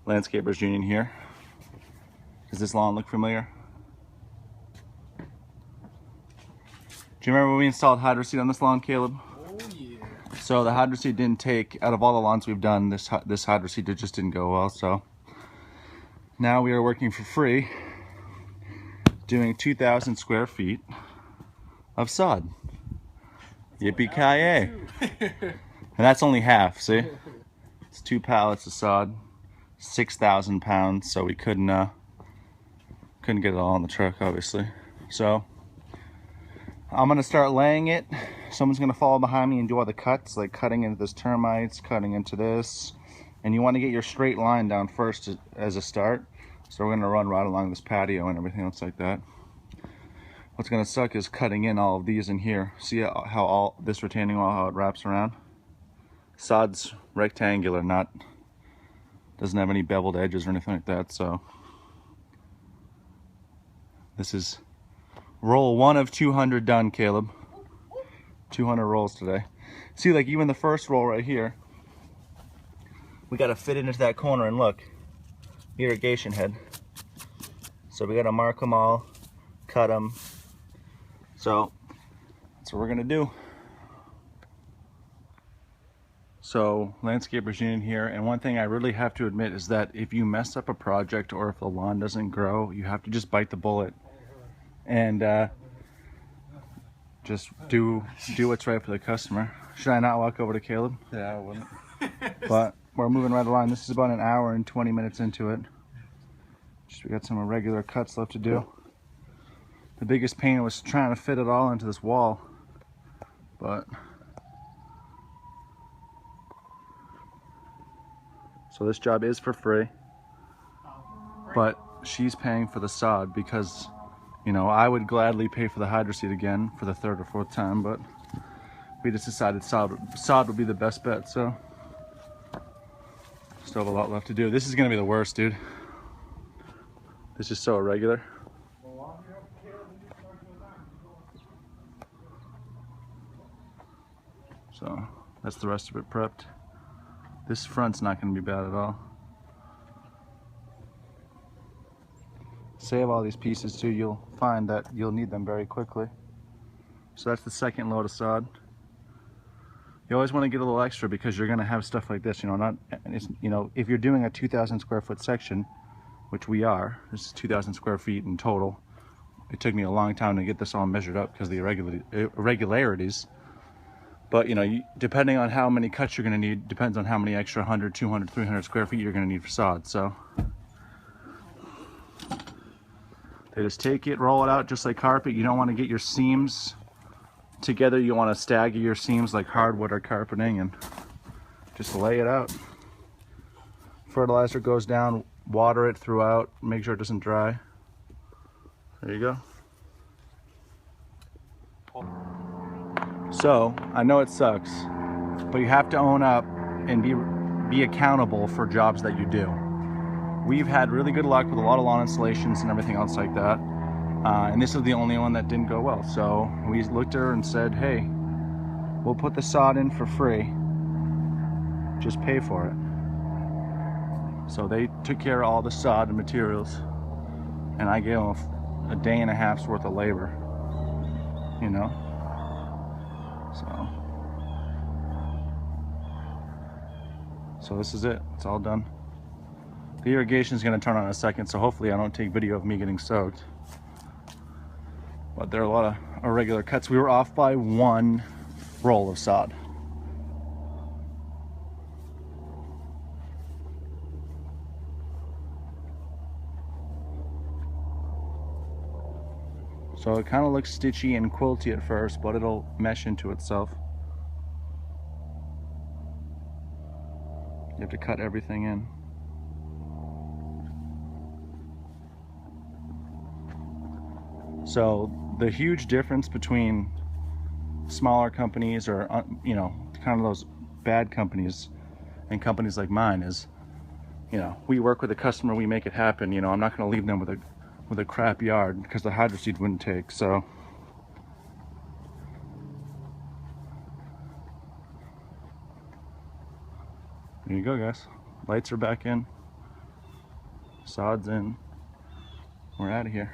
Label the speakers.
Speaker 1: Landscapers Union here. Does this lawn look familiar? Do you remember when we installed hydro seed on this lawn, Caleb?
Speaker 2: Oh yeah.
Speaker 1: So the hydro seed didn't take, out of all the lawns we've done, this hydro seed just didn't go well. So now we are working for free, doing 2,000 square feet of sod. Yippee-ki-yay. And that's only half, see? It's 2 pallets of sod, 6,000 pounds, so we couldn't get it all on the truck, obviously. So I'm gonna start laying it. Someone's gonna follow behind me and do all the cuts, like cutting into this termites, cutting into this. And you wanna get your straight line down first as a start. So we're gonna run right along this patio and everything else like that. What's gonna suck is cutting in all of these in here. See how all this retaining wall, how it wraps around? Sod's rectangular, doesn't have any beveled edges or anything like that, so. This is roll 1 of 200 done, Caleb. 200 rolls today. See, like even the first roll right here, we gotta fit it into that corner, and look, irrigation head. So we gotta mark them all, cut them. So that's what we're gonna do. So Landscapers Union here, and one thing I really have to admit is that if you mess up a project or if the lawn doesn't grow, you have to just bite the bullet and just do what's right for the customer. Should I not walk over to Caleb?
Speaker 2: Yeah, I wouldn't.
Speaker 1: But we're moving right along. This is about an hour and 20 minutes into it. We got some irregular cuts left to do. The biggest pain was trying to fit it all into this wall, but so this job is for free, but she's paying for the sod because, you know, I would gladly pay for the hydro seed again for the 3rd or 4th time, but we just decided sod would be the best bet, so still have a lot left to do. This is gonna be the worst, dude. This is so irregular. So that's the rest of it prepped. This front's not gonna be bad at all. Save all these pieces too, you'll find that you'll need them very quickly. So that's the second load of sod. You always want to get a little extra because you're going to have stuff like this, you know, if you're doing a 2,000 square foot section, which we are, this is 2,000 square feet in total. It took me a long time to get this all measured up because of the irregularities. But, you know, depending on how many cuts you're going to need, depends on how many extra 100, 200, 300 square feet you're going to need for sod. So they just take it, roll it out just like carpet. You don't want to get your seams together. You want to stagger your seams like hardwood or carpeting and just lay it out. Fertilizer goes down, water it throughout, make sure it doesn't dry. There you go. So I know it sucks, but you have to own up and be accountable for jobs that you do. We've had really good luck with a lot of lawn installations and everything else like that. And this is the only one that didn't go well. So we looked at her and said, hey, we'll put the sod in for free. Just pay for it. So they took care of all the sod and materials. And I gave them a day and a half's worth of labor. You know? So this is it. It's all done. The irrigation is going to turn on in a second, so hopefully I don't take video of me getting soaked. But there are a lot of irregular cuts. We were off by 1 roll of sod. So it kind of looks stitchy and quilty at first, but it'll mesh into itself. You have to cut everything in. So the huge difference between smaller companies or, you know, kind of those bad companies and companies like mine is, you know, we work with a customer, we make it happen. You know, I'm not going to leave them with a crap yard because the hydro seed wouldn't take. So there you go, guys. Lights are back in. Sod's in. We're out of here.